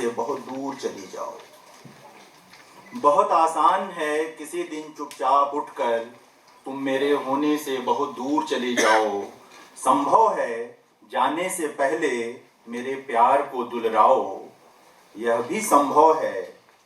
से बहुत दूर चली जाओ। बहुत आसान है किसी दिन चुपचाप उठकर तुम मेरे होने से बहुत दूर चली जाओ। संभव है जाने से पहले मेरे प्यार को दुलराओ। यह भी संभव है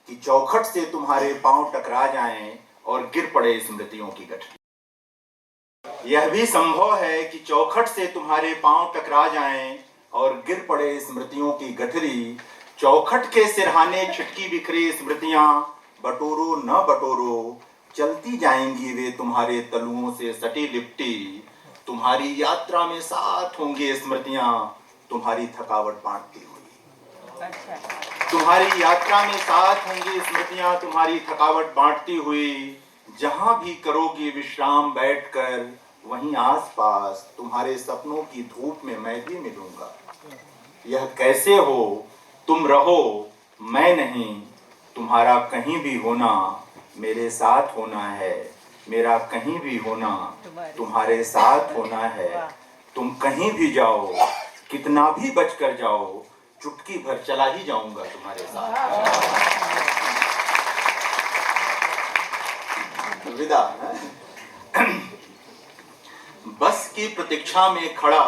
कि चौखट से तुम्हारे पांव टकरा जाएं और गिर पड़े स्मृतियों की गठरी। यह भी संभव है कि चौखट से तुम्हारे पांव टकरा जाएं और गिर पड़े स्मृतियों की गठरी। चौखट के सिरहाने छिटकी बिखरी स्मृतियां बटोरो न बटोरो, चलती जाएंगी वे तुम्हारे तलुओं से सटी लिपटी। तुम्हारी यात्रा में साथ होंगे स्मृतियां तुम्हारी थकावट बांटती हुई। तुम्हारी यात्रा में साथ होंगी स्मृतियां तुम्हारी थकावट बांटती हुई। जहां भी करोगी विश्राम बैठकर वहीं आसपास तुम्हारे सपनों की धूप में मैं भी मिलूंगा। यह कैसे हो तुम रहो मैं नहीं, तुम्हारा कहीं भी होना मेरे साथ होना है। मेरा कहीं भी होना तुम्हारे साथ होना है। तुम कहीं भी जाओ कितना भी बच कर जाओ, चुटकी भर चला ही जाऊंगा तुम्हारे साथ। विदा। बस की प्रतीक्षा में खड़ा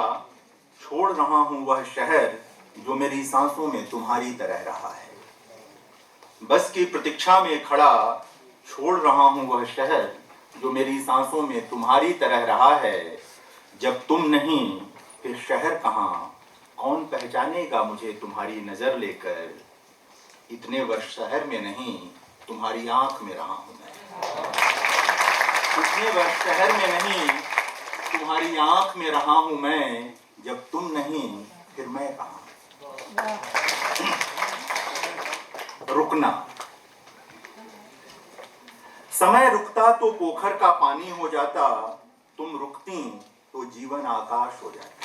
छोड़ रहा हूं वह शहर जो मेरी सांसों में तुम्हारी तरह रहा है। बस की प्रतीक्षा में खड़ा छोड़ रहा हूं वह शहर जो मेरी सांसों में तुम्हारी तरह रहा है। जब तुम नहीं फिर शहर कहां, कौन पहचानेगा मुझे तुम्हारी नजर लेकर। इतने वर्ष शहर में नहीं तुम्हारी आंख में रहा हूं मैं। इतने वर्ष शहर में नहीं तुम्हारी आंख में रहा हूं मैं। जब तुम नहीं फिर मैं कहां। रुकना। समय रुकता तो पोखर का पानी हो जाता, तुम रुकती तो जीवन आकाश हो जाता।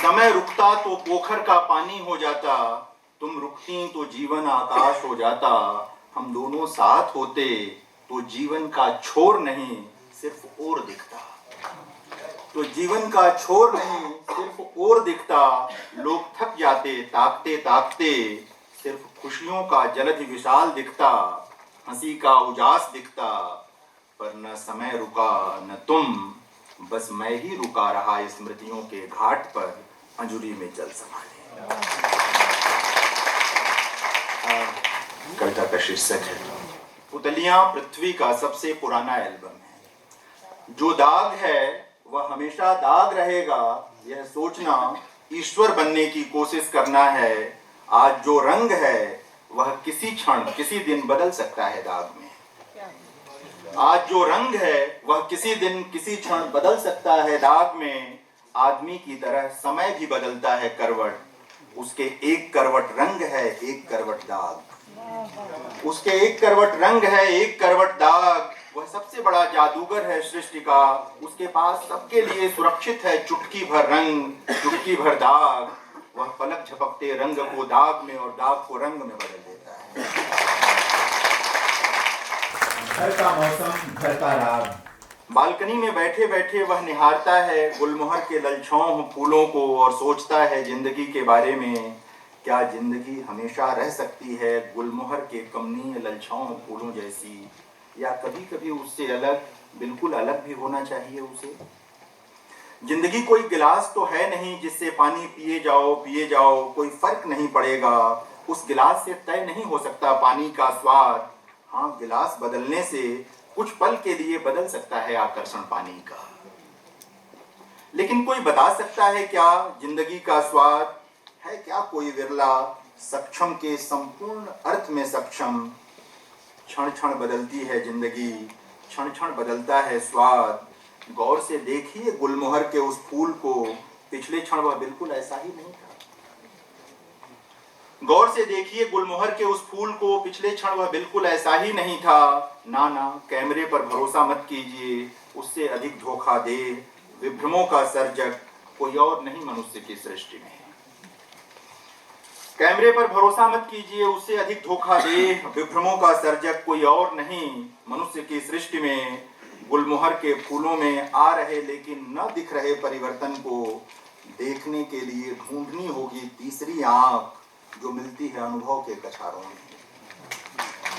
समय रुकता तो पोखर का पानी हो जाता, तुम रुकती तो जीवन आकाश हो जाता। हम दोनों साथ होते तो जीवन का छोर नहीं सिर्फ ओर दिखता। तो जीवन का छोर नहीं सिर्फ ओर दिखता। लोग थक जाते ताकते ताकते, सिर्फ खुशियों का जलधि विशाल दिखता। हंसी का उजास दिखता, पर न समय रुका न तुम, बस मैं ही रुका रहा स्मृतियों के घाट पर अंजुरी में जल संभाले। कविता का शीर्षक है पुतलियां पृथ्वी का सबसे पुराना एल्बम है। जो दाग है वह हमेशा दाग रहेगा, यह सोचना ईश्वर बनने की कोशिश करना है। आज जो रंग है वह किसी क्षण किसी दिन बदल सकता है दाग में। आज जो रंग है वह किसी दिन किसी क्षण बदल सकता है दाग में। आदमी की तरह समय भी बदलता है करवट, उसके एक करवट रंग है एक करवट दाग। उसके एक करवट रंग है एक करवट दाग। वह सबसे बड़ा जादूगर है सृष्टि का, उसके पास सबके लिए सुरक्षित है चुटकी भर रंग चुटकी भर दाग। वह पलक झपकते रंग को दाग में और दाग को रंग में बदल देता है। घर का मौसम घर का राग। बालकनी में बैठे बैठे वह निहारता है गुलमोहर के ललछौं फूलों को और सोचता है जिंदगी के बारे में। क्या जिंदगी हमेशा रह सकती है गुलमोहर के कमनीय ललछौं फूलों जैसी, या कभी कभी उससे अलग, बिल्कुल अलग भी होना चाहिए उसे। जिंदगी कोई गिलास तो है नहीं जिससे पानी पिए जाओ कोई फर्क नहीं पड़ेगा। उस गिलास से तय नहीं हो सकता पानी का स्वाद। हाँ, गिलास बदलने से कुछ पल के लिए बदल सकता है आकर्षण पानी का। लेकिन कोई बता सकता है क्या जिंदगी का स्वाद है? क्या कोई विरला सक्षम के संपूर्ण अर्थ में सक्षम। क्षण क्षण बदलती है जिंदगी, क्षण क्षण बदलता है स्वाद। गौर से देखिए गुलमोहर के उस फूल को, पिछले क्षण वह बिल्कुल ऐसा ही नहीं था। गौर से देखिए गुलमोहर के उस फूल को, पिछले क्षण वह बिल्कुल ऐसा ही नहीं था। ना ना, कैमरे पर भरोसा मत कीजिए, उससे अधिक धोखा दे विभ्रमों का सर्जक कोई और नहीं मनुष्य की सृष्टि में। कैमरे पर भरोसा मत कीजिए, उससे अधिक धोखा दे विभ्रमों का सर्जक कोई और नहीं मनुष्य की सृष्टि में। गुलमोहर के फूलों में आ रहे लेकिन न दिख रहे परिवर्तन को देखने के लिए ढूंढनी होगी तीसरी आंख। जो मिलती है अनुभव के कछारों में।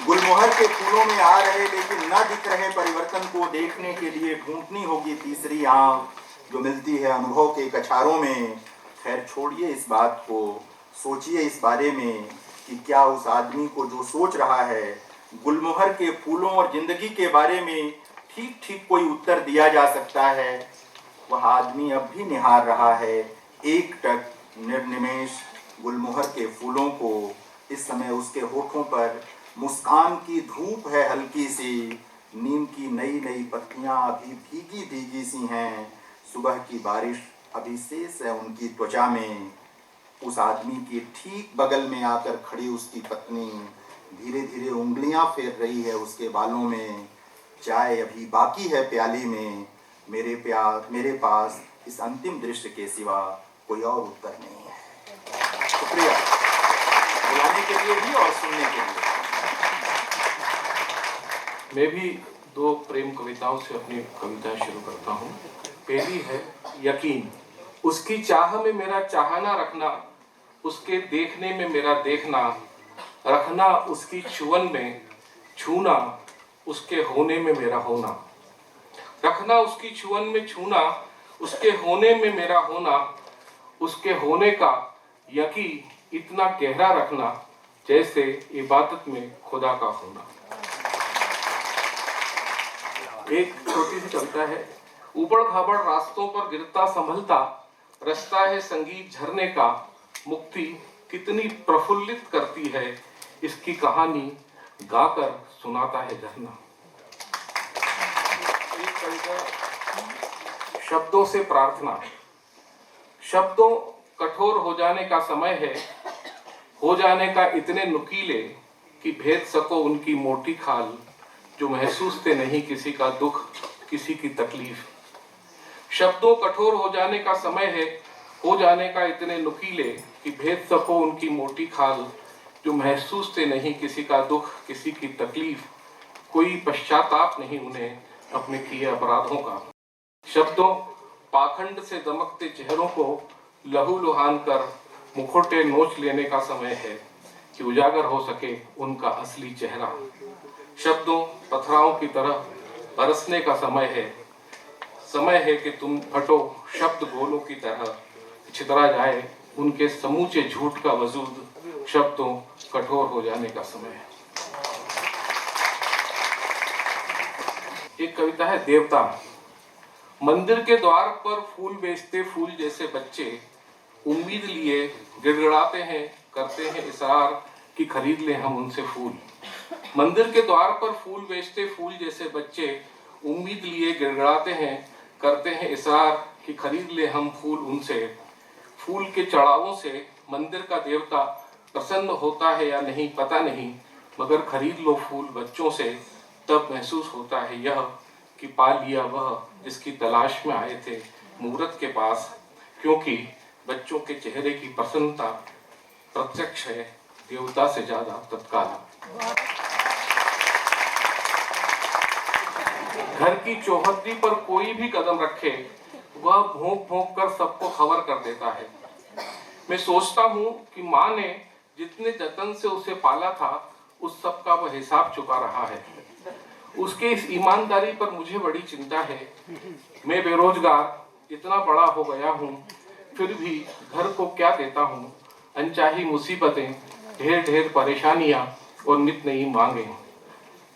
गुलमोहर के फूलों में आ रहे लेकिन न दिख रहे परिवर्तन को देखने के लिए ढूंढनी होगी तीसरी आंख, जो मिलती है अनुभव के कछारों में। खैर छोड़िए इस बात को, सोचिए इस बारे में कि क्या उस आदमी को जो सोच रहा है गुलमोहर के फूलों और जिंदगी के बारे में ठीक ठीक कोई उत्तर दिया जा सकता है। वह आदमी अब भी निहार रहा है एकटक निर्निमेष गुलमोहर के फूलों को। इस समय उसके होठों पर मुस्कान की धूप है हल्की सी, नीम की नई नई पत्तियां अभी भीगी भीगी सी हैं, सुबह की बारिश अभी शेष है उनकी त्वचा में। उस आदमी के ठीक बगल में आकर खड़ी उसकी पत्नी धीरे धीरे उंगलियां फेर रही है उसके बालों में। चाय अभी बाकी है प्याली में, मेरे पास इस अंतिम दृश्य के सिवा कोई और उत्तर नहीं है। शुक्रिया बुलाने के लिए भी और सुनने के लिए। मैं भी दो प्रेम कविताओं से अपनी कविता शुरू करता हूँ। पहली है यकीन। उसकी चाह में मेरा चाहना रखना, उसके देखने में मेरा देखना रखना, उसकी छुअन में छूना, उसके होने में मेरा होना रखना, उसकी छुअन में छूना, उसके होने में मेरा होना, उसके होने का यकीन इतना गहरा रखना जैसे इबादत में खुदा का होना। एक छोटी सी कविता है। ऊबड़ खाबड़ रास्तों पर गिरता संभलता, रास्ता है संगीत झरने का, मुक्ति कितनी प्रफुल्लित करती है, इसकी कहानी गाकर सुनाता है झरना। एक कविता शब्दों से प्रार्थना। शब्दों कठोर हो जाने का समय है, हो जाने का इतने नुकीले कि भेद सको उनकी मोटी खाल, जो महसूसते नहीं किसी का दुख किसी की तकलीफ। शब्दों कठोर हो जाने का समय है, हो जाने का इतने नुकीले कि भेद सको उनकी मोटी खाल, जो महसूसते नहीं किसी का दुख किसी की तकलीफ। कोई पश्चाताप नहीं उन्हें अपने किए अपराधों का। शब्दों पाखंड से दमकते चेहरों को लहू लुहान कर मुखौटे नोच लेने का समय है कि उजागर हो सके उनका असली चेहरा। शब्दों पथराओं की तरह बरसने का समय है कि तुम फटो शब्द गोलों की तरह, छितरा जाए उनके समूचे झूठ का वजूद। शब्दों कठोर हो जाने का समय है। एक कविता है देवता। मंदिर के द्वार पर फूल बेचते फूल जैसे बच्चे, उम्मीद लिए गिड़गिड़ाते हैं, करते हैं इशरार कि खरीद ले हम उनसे फूल। मंदिर के द्वार पर फूल बेचते फूल जैसे बच्चे, उम्मीद लिए गिड़गिड़ाते हैं, करते हैं इशरार कि खरीद ले हम फूल उनसे। फूल के चढ़ावों से मंदिर का देवता प्रसन्न होता है या नहीं पता नहीं, मगर खरीद लो फूल बच्चों से, तब महसूस होता है यह कि पा लिया वह जिसकी तलाश में आए थे मूरत के पास। क्योंकि बच्चों के चेहरे की प्रसन्नता प्रत्यक्ष है देवता से ज्यादा तत्काल। घर की चौहद्दी पर कोई भी कदम रखे, वह भोंक भोंक कर सबको खबर कर देता है। मैं सोचता हूँ कि माँ ने जितने जतन से उसे पाला था, उस सब का वह हिसाब चुका रहा है। उसके इस ईमानदारी पर मुझे बड़ी चिंता है। मैं बेरोजगार इतना बड़ा हो गया हूँ, फिर भी घर को क्या देता हूँ। अनचाही मुसीबतें, ढेर ढेर परेशानियाँ और नित नई मांगे।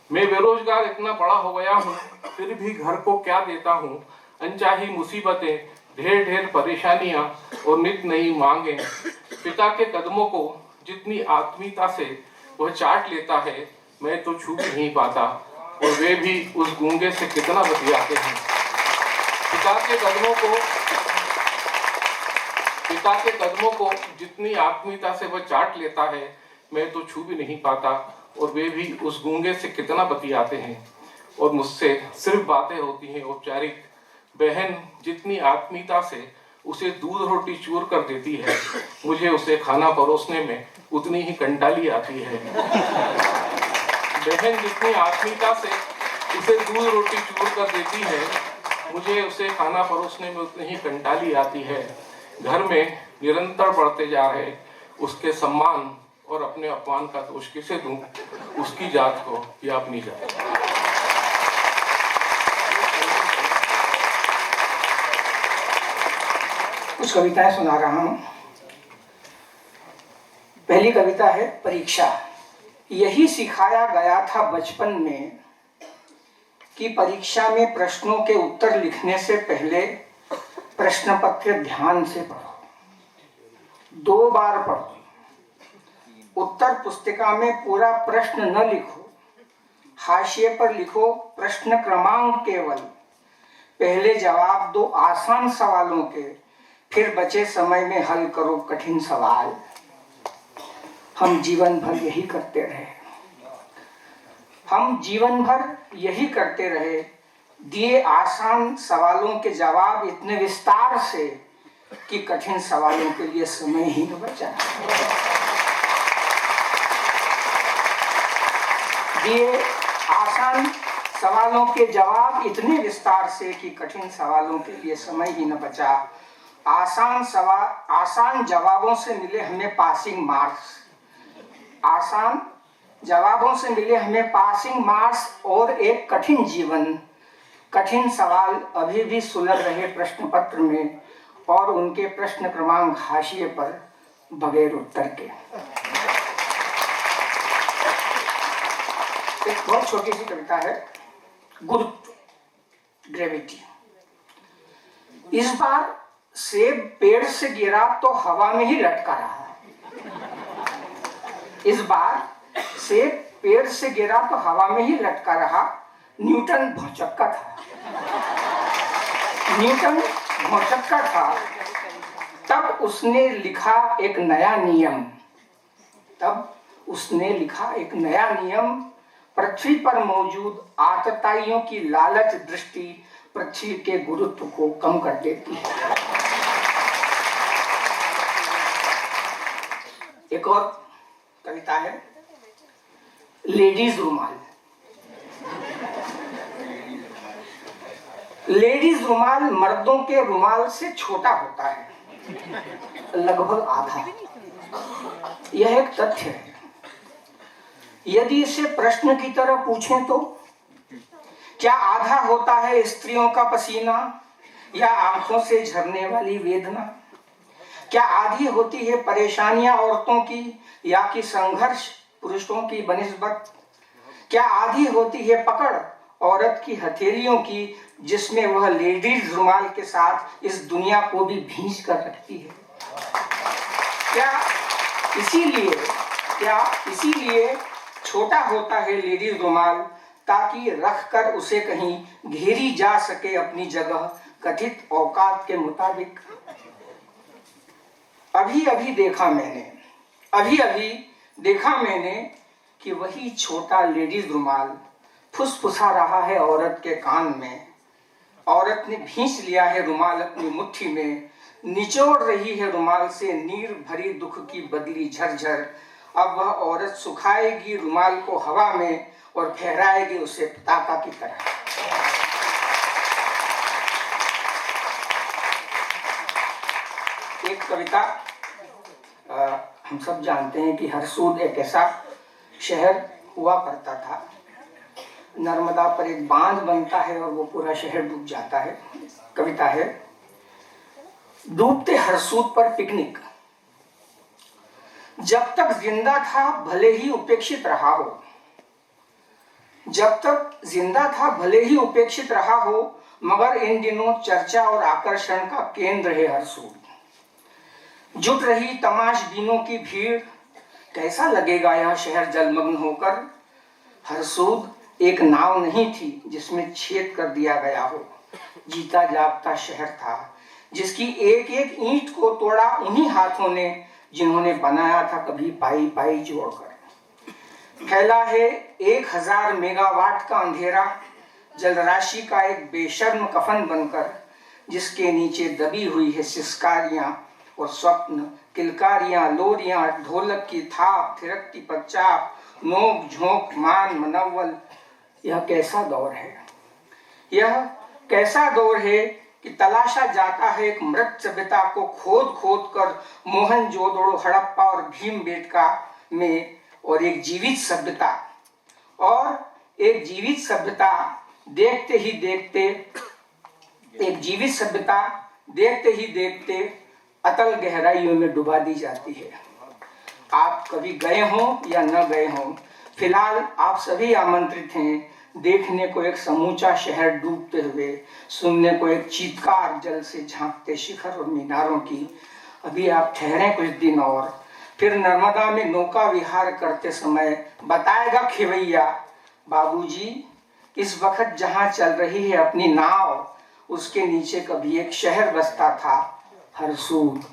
मैं बेरोजगार इतना बड़ा हो गया हूँ, फिर भी घर को क्या देता हूँ। अनचाही मुसीबतें, ढेर ढेर परेशानियाँ और नित नई मांगे। पिता के कदमों को जितनी आत्मीयता से वह चाट लेता है, मैं तो छू भी नहीं पाता, और वे भी उस गूंगे से कितना बतियाते हैं। पिता के कदमों को जितनी आत्मीयता से वह चाट लेता है, मैं तो छू भी नहीं पाता, और वे भी उस गूंगे से कितना बतियाते हैं। और मुझसे सिर्फ बातें होती हैं औपचारिक। बहन जितनी आत्मीयता से उसे दूध रोटी चूर कर देती है, मुझे उसे खाना परोसने में उतनी ही कंटाली आती है। बहन जितनी आत्मीयता से उसे दूध रोटी चूर कर देती है, मुझे उसे खाना परोसने में उतनी ही कंटाली आती है। घर में निरंतर बढ़ते जा रहे उसके सम्मान और अपने अपमान का दोष किसे दूं, उसकी जात को या अपनी जात को। कुछ कविताएं सुना रहा हूं। पहली कविता है परीक्षा। यही सिखाया गया था बचपन में कि परीक्षा में प्रश्नों के उत्तर लिखने से पहले प्रश्न पत्र ध्यान से पढ़ो, 2 बार पढ़ो। उत्तर पुस्तिका में पूरा प्रश्न न लिखो, हाशिए पर लिखो प्रश्न क्रमांक केवल। पहले जवाब दो आसान सवालों के, फिर बचे समय में हल करो कठिन सवाल। हम जीवन भर यही करते रहे, हम जीवन भर यही करते रहे। दिए आसान सवालों के जवाब इतने विस्तार से कि कठिन सवालों के लिए समय ही न बचा। दिए आसान सवालों के जवाब इतने विस्तार से कि कठिन सवालों के लिए समय ही न बचा। आसान जवाबों से मिले हमें पासिंग मार्क्स, आसान जवाबों से मिले हमें पासिंग मार्क्स और एक कठिन जीवन। कठिन सवाल अभी भी सुलझ रहे प्रश्न पत्र में और उनके प्रश्न क्रमांक हाशिए पर बगैर उत्तर के। एक बहुत छोटी सी कविता है, गुरुत्व, ग्रेविटी। इस बार सेब पेड़ से गिरा तो हवा में ही लटका रहा। इस बार सेब पेड़ से गिरा तो हवा में ही लटका रहा। न्यूटन भौचक्का था, न्यूटन भौचक्का था। तब उसने लिखा एक नया नियम, तब उसने लिखा एक नया नियम। पृथ्वी पर मौजूद आतताइयों की लालच दृष्टि पृथ्वी के गुरुत्व को कम कर देती है। एक और कविता है, लेडीज रुमाल। लेडीज रुमाल मर्दों के रुमाल से छोटा होता है, लगभग आधा। यह एक तथ्य है। यदि इसे प्रश्न की तरह पूछें तो क्या आधा होता है स्त्रियों का पसीना या आंखों से झरने वाली वेदना? क्या आधी होती है परेशानियां औरतों की या कि संघर्ष पुरुषों की बनिस्बत? क्या आधी होती है पकड़ औरत की हथेलियों की, जिसमें वह लेडीज रुमाल के साथ इस दुनिया को भी भींच कर रखती है? क्या इसीलिए छोटा होता है लेडीज रुमाल, ताकि रखकर उसे कहीं घेरी जा सके अपनी जगह कथित औकात के मुताबिक। अभी अभी देखा मैंने कि वही छोटा लेडीज रुमाल फुसफुसा रहा है औरत के कान में। औरत ने भींच लिया है रुमाल अपनी मुट्ठी में, निचोड़ रही है रुमाल से नीर भरी दुख की बदली झरझर। अब वह औरत सुखाएगी रुमाल को हवा में और फहराएगी उसे पताका की तरह। एक कविता, हम सब जानते हैं कि हरसूद एक ऐसा शहर हुआ करता था। नर्मदा पर एक बांध बनता है और वो पूरा शहर डूब जाता है। कविता है, डूबते हरसूद पर पिकनिक। जब तक जिंदा था भले ही उपेक्षित रहा हो, जब तक जिंदा था भले ही उपेक्षित रहा हो, मगर इन दिनों चर्चा और आकर्षण का केंद्र है हरसूद। जुट रही तमाशबीनों की भीड़, कैसा लगेगा यह शहर जलमग्न होकर। हरसूद एक नाव नहीं थी जिसमें छेद कर दिया गया हो, जीता जागता शहर था जिसकी एक एक ईंट को तोड़ा उन्हीं हाथों ने जिन्होंने बनाया था कभी पाई पाई जोड़कर। फैला है 1000 मेगावाट का अंधेरा जलराशि का एक बेशर्म कफन बनकर, जिसके नीचे दबी हुई है सिसकारियां और स्वप्न, किलकारियां, लोरियां, ढोलक की थाप, थिरकती पच्चाप, नोक झोंक, मान मनव्वल। यह कैसा दौर है, यह कैसा दौर है कि तलाशा जाता है एक मृत सभ्यता को खोद खोद कर मोहनजोदड़ो, हड़प्पा और भीमबेटका में, और एक जीवित सभ्यता, और एक जीवित सभ्यता देखते ही देखते, एक जीवित सभ्यता देखते ही देखते अतल गहराइयों में डुबा दी जाती है। आप कभी गए हों या न गए हों, फिलहाल आप सभी आमंत्रित हैं देखने को एक समूचा शहर डूबते हुए, सुनने को एक चीत्कार जल से झांकते शिखर और मीनारों की। अभी आप ठहरें कुछ दिन और, फिर नर्मदा में नौका विहार करते समय बताएगा खेवैया, बाबूजी इस वक्त जहाँ चल रही है अपनी नाव, उसके नीचे कभी एक शहर बसता था, हरसूद।